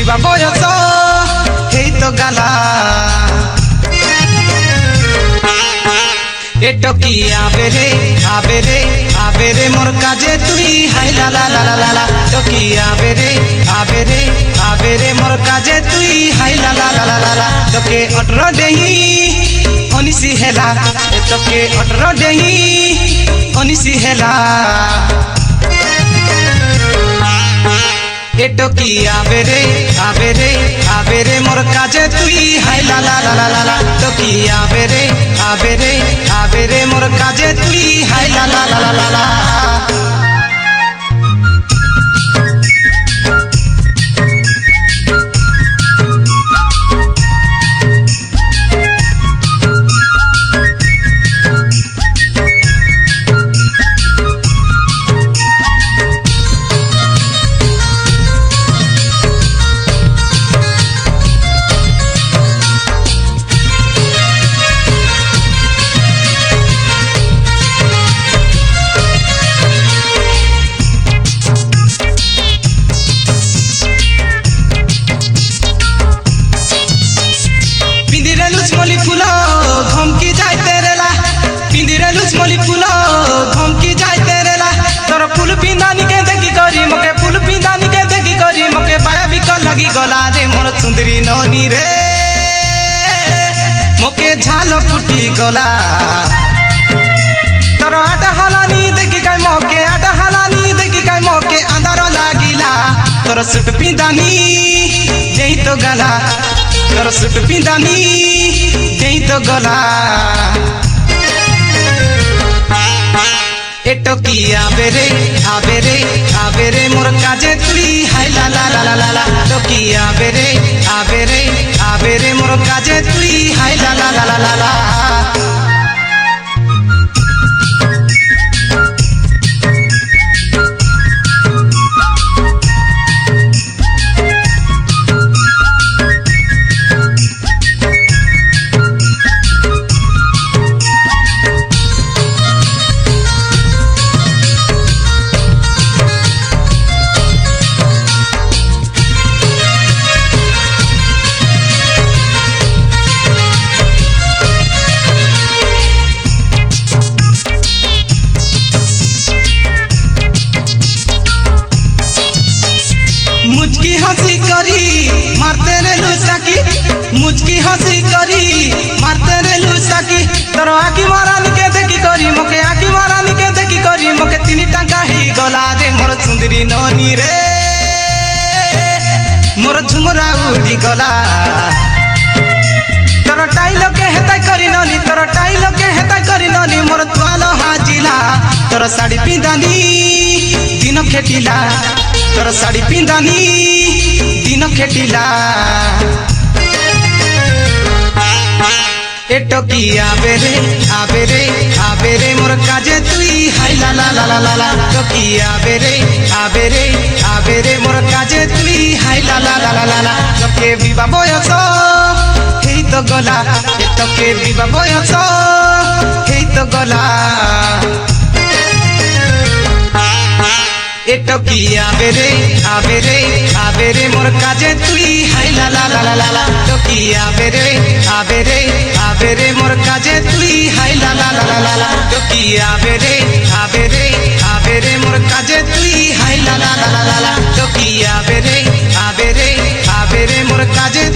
বিবা বয়স হেই তো গালা এটো কি আবেরে আবেরে আবেরে মোর কাজে তুই হাই লা লা লা লা লা তো কি আবেরে আবেরে আবেরে মোর কাজে তুই হাই লা লা লা লা লা তোকে 18 দেহি অনিসি হেলা তোকে 18 দেহি অনিসি হেলা এটো কি আবেরে আবেরে আবেরে মোর কাজে তুই হাই লা লা লা লা লা তো কি আবেরে আবেরে আবেরে মোর কাজে তুই হাই লা লা লা লা লা लुचमली फूल धमकी जाए तेरेला पिंदिरे लुचमली फूल धमकी जाए तेरेला तोर फूल पिंदानी के देखी करी मके फूल पिंदानी के देखी करी मके बाया बिक लगी गला रे मोर सुंदरी ननी रे मके झाल फुटी गला तोर आटा हलानी देखी काय मके आटा हलानी देखी काय मके अंधार लागिला तोर सुट पिंदानी जेई तो गला तोर सुट पिंदानी जेई तो गला एटो की आबेरे आबेरे आबेरे मोर काजे तुई हाय ला ला ला ला ला तो की आबेरे आबेरे आबेरे मोर काजे तुई हाय ला ला ला ला ला मुझकी हंसी करी मारते रे लुसाकी मुझकी हंसी करी मारते रे लुसाकी तोर आखी मारानी के देखी करी मके आखी मारानी के देखी करी मके 3 टका ही गला रे मोर सुंदरी ननी रे मोर झुमरा उड़ी गला तोर टाइलो के हेता करी ननी तोर टाइलो के हेता करी ननी मोर तुआलो हाजिला तोर साड़ी पिंदानी दिन खेटिला तोर साड़ी पिंदानी दिन खेटिला एटो की आबेरे आबेरे आबेरे मोर काजे तुई हाय ला ला ला ला ला तो की आबेरे आबेरे आबेरे मोर काजे तुई हाय ला ला ला ला ला तो के बिबा बयस हेई तो गला एटो के बिबा बयस हेई तो गला एटो की आबेरे आबेरे आबेरे मोर काजे तुई हाय ला ला ला ला ला तो की आबेरे आबेरे आबेरे मोर काजे तुई हाय ला ला ला ला ला तो की आबेरे आबेरे आबेरे मोर काजे तुई हाय ला ला ला ला ला तो की आबेरे आबेरे आबेरे मोर काजे